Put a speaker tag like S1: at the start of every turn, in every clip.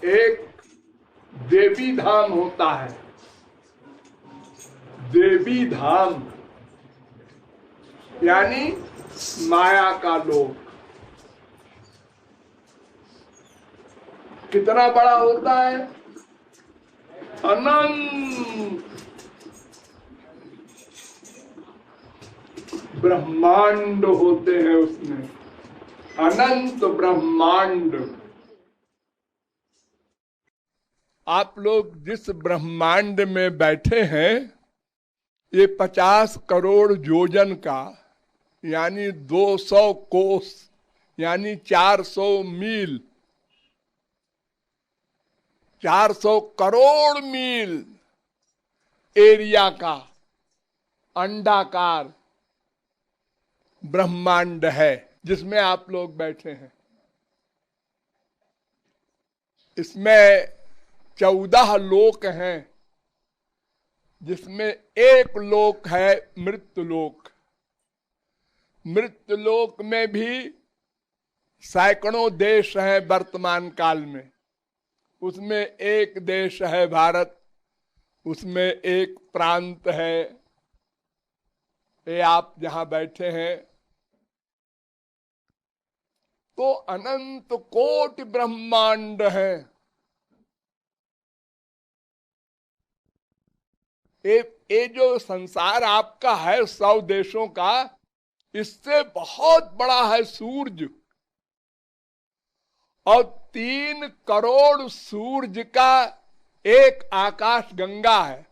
S1: एक देवी धाम होता है। देवी धाम यानी माया का लोक। कितना बड़ा होता है? अनंत ब्रह्मांड होते हैं उसमें, अनंत ब्रह्मांड। आप लोग जिस ब्रह्मांड में बैठे हैं, ये 50 करोड़ योजन का यानी 200 कोस यानी 400 मील, 400 करोड़ मील एरिया का अंडाकार ब्रह्मांड है जिसमें आप लोग बैठे हैं। इसमें 14 लोक हैं, जिसमें एक लोक है मृत्युलोक। मृत्युलोक में भी सैकड़ों देश हैं वर्तमान काल में। उसमें एक देश है भारत, उसमें एक प्रांत है ये आप जहां बैठे हैं। तो अनंत कोटि ब्रह्मांड है। ये जो संसार आपका है 100 देशों का, इससे बहुत बड़ा है सूरज, और 3 करोड़ सूरज का एक आकाश गंगा है,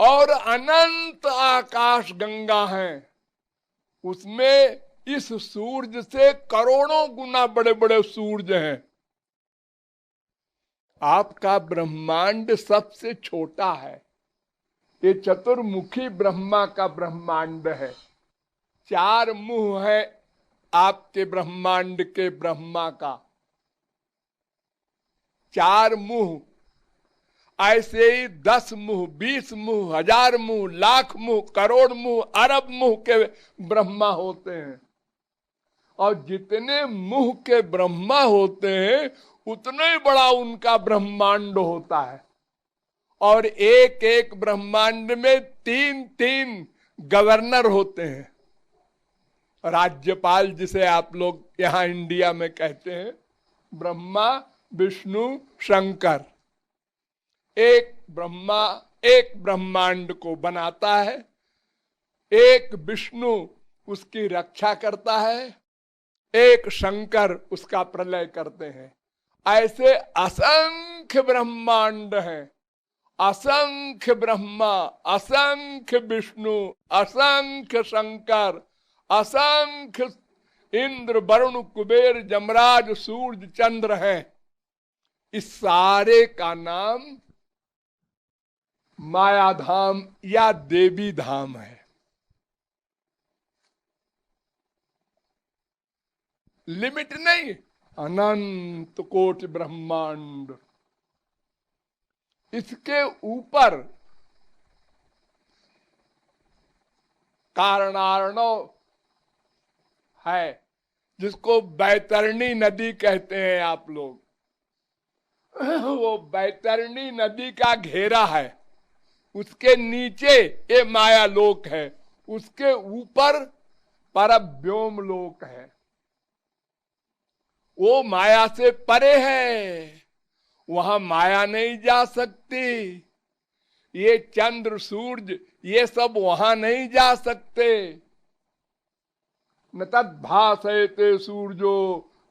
S1: और अनंत आकाश गंगा है। उसमें इस सूरज से करोड़ों गुना बड़े बड़े सूरज हैं। आपका ब्रह्मांड सबसे छोटा है। ये चतुर्मुखी ब्रह्मा का ब्रह्मांड है। 4 मुंह है आपके ब्रह्मांड के ब्रह्मा का, 4 मुंह। ऐसे ही 10 मुंह, 20 मुंह, 1000 मुंह, लाख मुंह, करोड़ मुंह, अरब मुंह के ब्रह्मा होते हैं। और जितने मुंह के ब्रह्मा होते हैं उतना ही बड़ा उनका ब्रह्मांड होता है। और एक एक ब्रह्मांड में 3-3 गवर्नर होते हैं। राज्यपाल जिसे आप लोग यहां इंडिया में कहते हैं, ब्रह्मा विष्णु शंकर। एक ब्रह्मा एक ब्रह्मांड को बनाता है, एक विष्णु उसकी रक्षा करता है, एक शंकर उसका प्रलय करते हैं। ऐसे असंख्य ब्रह्मांड हैं। असंख्य ब्रह्मा, असंख्य विष्णु, असंख्य शंकर, असंख्य इंद्र वरुण कुबेर जमराज सूर्य चंद्र हैं। इस सारे का नाम मायाधाम या देवी धाम है। लिमिट नहीं, अनंत कोटि ब्रह्मांड। इसके ऊपर कारणार्णव है, जिसको बैतरणी नदी कहते हैं आप लोग। वो बैतरणी नदी का घेरा है, उसके नीचे ये माया लोक है, उसके ऊपर परव्योम लोक है। वो माया से परे है, वहां माया नहीं जा सकती। ये चंद्र सूरज ये सब वहां नहीं जा सकते। न तद भासयते सूर्यो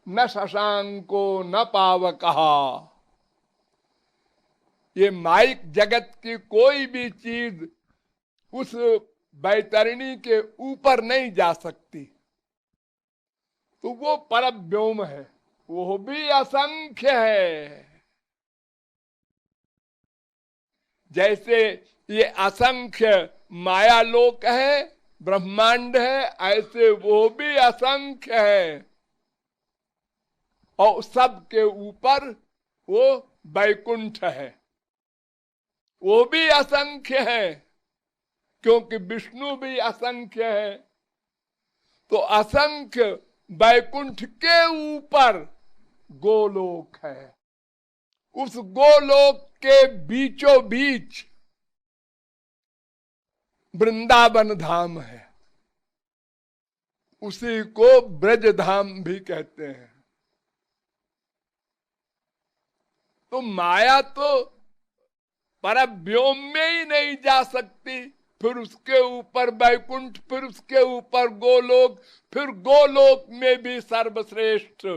S1: न शशांको न पावकः। ये माइक जगत की कोई भी चीज उस बैतरणी के ऊपर नहीं जा सकती। तो वो परव्योम है, वो भी असंख्य है। जैसे ये असंख्य माया लोक है, ब्रह्मांड है, ऐसे वो भी असंख्य है। और सबके ऊपर वो वैकुंठ है, वो भी असंख्य है, क्योंकि विष्णु भी असंख्य है। तो असंख्य वैकुंठ के ऊपर गोलोक है। उस गोलोक के बीचों बीच वृंदावन धाम है, उसी को ब्रज धाम भी कहते हैं। तो माया तो परव्योम में ही नहीं जा सकती, फिर उसके ऊपर वैकुंठ, फिर उसके ऊपर गोलोक, फिर गोलोक में भी सर्वश्रेष्ठ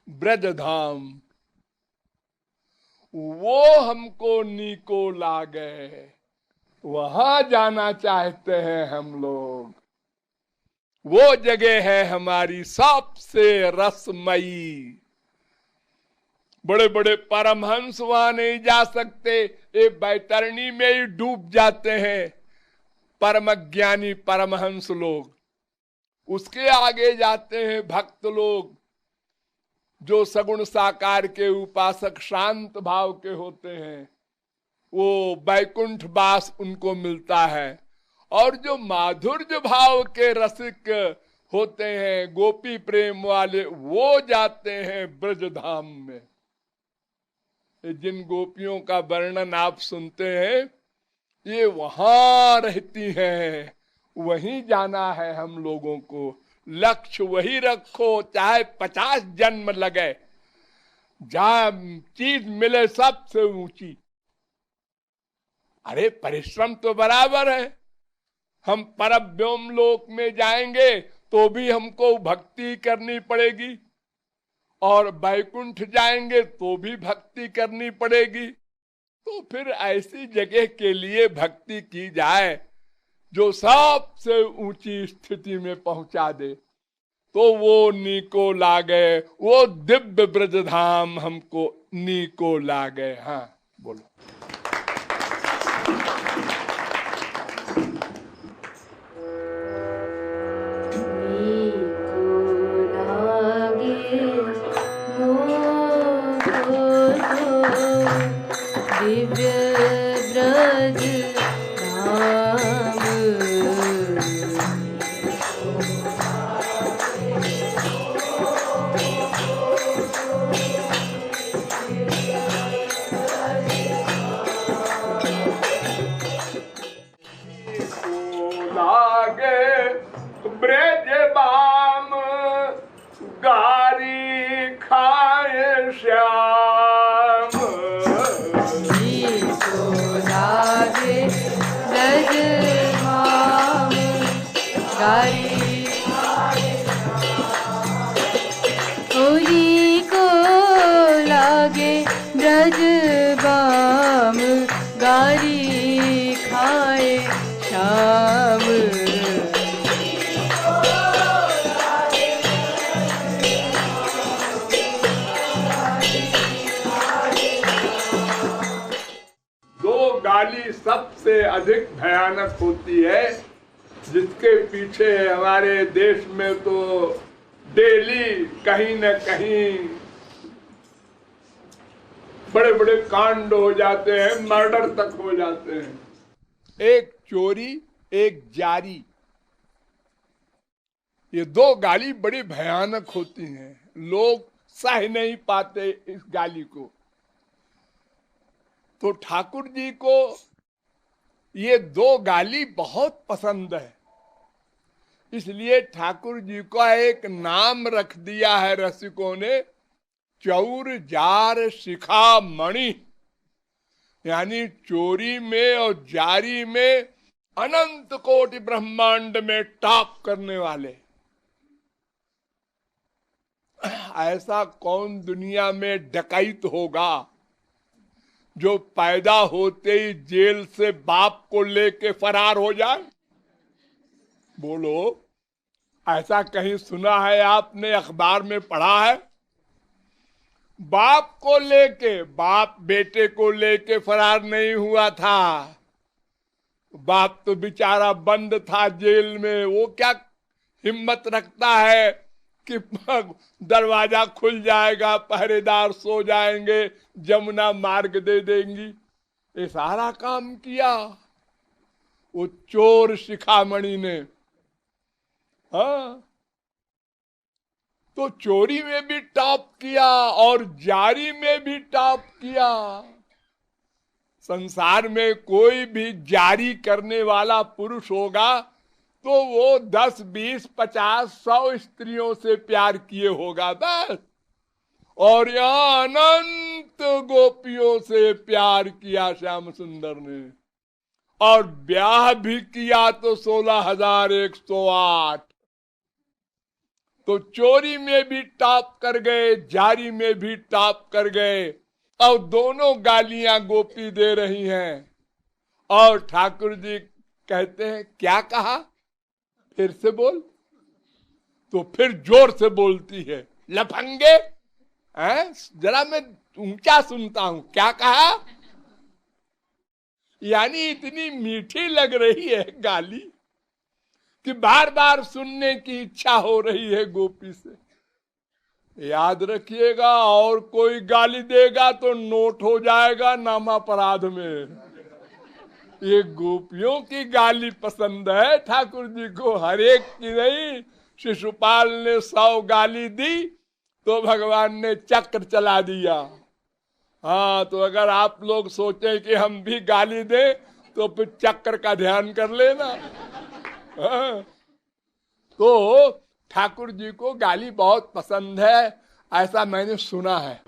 S1: ब्रज धाम, वो हमको नीको लागे, वहां जाना चाहते हैं हम लोग। वो जगह है हमारी सबसे रसमयी। बड़े बड़े परमहंस वहां नहीं जा सकते, ये बैतरणी में ही डूब जाते हैं परम ज्ञानी परमहंस लोग। उसके आगे जाते हैं भक्त लोग, जो सगुण साकार के उपासक शांत भाव के होते हैं, वो वैकुंठ वास उनको मिलता है। और जो माधुर्य भाव के रसिक होते हैं, गोपी प्रेम वाले, वो जाते हैं ब्रजधाम में। जिन गोपियों का वर्णन आप सुनते हैं, ये वहां रहती हैं, वहीं जाना है हम लोगों को। लक्ष्य वही रखो, चाहे 50 जन्म लगे, जहां चीज मिले सबसे ऊंची। अरे परिश्रम तो बराबर है, हम परव्योम लोक में जाएंगे तो भी हमको भक्ति करनी पड़ेगी, और वैकुंठ जाएंगे तो भी भक्ति करनी पड़ेगी। तो फिर ऐसी जगह के लिए भक्ति की जाए जो सबसे ऊंची स्थिति में पहुंचा दे, तो वो नीको लागे, वो दिव्य ब्रजधाम हमको नीको लागे। हाँ बोलो। सबसे अधिक भयानक होती है, जिसके पीछे हमारे देश में तो डेली कहीं न कहीं बड़े बड़े कांड हो जाते हैं, मर्डर तक हो जाते हैं। एक चोरी, एक जारी, ये दो गाली बड़ी भयानक होती हैं। लोग सह नहीं पाते इस गाली को। तो ठाकुर जी को ये दो गाली बहुत पसंद है, इसलिए ठाकुर जी का एक नाम रख दिया है रसिकों ने, चौर जार शिखा मणि, यानी चोरी में और जारी में अनंत कोटि ब्रह्मांड में टॉप करने वाले। ऐसा कौन दुनिया में डकैत होगा जो पैदा होते ही जेल से बाप को लेके फरार हो जाए? बोलो, ऐसा कहीं सुना है आपने, अखबार में पढ़ा है? बाप को लेके, बाप बेटे को लेके फरार नहीं हुआ था। बाप तो बेचारा बंद था जेल में, वो क्या हिम्मत रखता है कि दरवाजा खुल जाएगा, पहरेदार सो जाएंगे, जमुना मार्ग दे देंगी। ये सारा काम किया वो चोर शिखामणि ने। हाँ, तो चोरी में भी टॉप किया और जारी में भी टॉप किया। संसार में कोई भी जारी करने वाला पुरुष होगा तो वो 10, 20, 50, 100 स्त्रियों से प्यार किए होगा बस। और यहाँ अनंत गोपियों से प्यार किया श्याम सुंदर ने, और ब्याह भी किया तो 16,108। तो चोरी में भी टॉप कर गए, जारी में भी टॉप कर गए, और दोनों गालियां गोपी दे रही हैं। और ठाकुर जी कहते हैं क्या कहा, फिर से बोल। तो फिर जोर से बोलती है, लफंगे, जरा मैं ऊंचा सुनता हूं, क्या कहा। यानी इतनी मीठी लग रही है गाली कि बार बार सुनने की इच्छा हो रही है गोपी से। याद रखिएगा, और कोई गाली देगा तो नोट हो जाएगा नामापराध में। ये गोपियों की गाली पसंद है ठाकुर जी को, हर एक की नहीं। शिशुपाल ने 100 गाली दी तो भगवान ने चक्र चला दिया। हाँ, तो अगर आप लोग सोचें कि हम भी गाली दें तो फिर चक्र का ध्यान कर लेना। हाँ। तो ठाकुर जी को गाली बहुत पसंद है, ऐसा मैंने सुना है।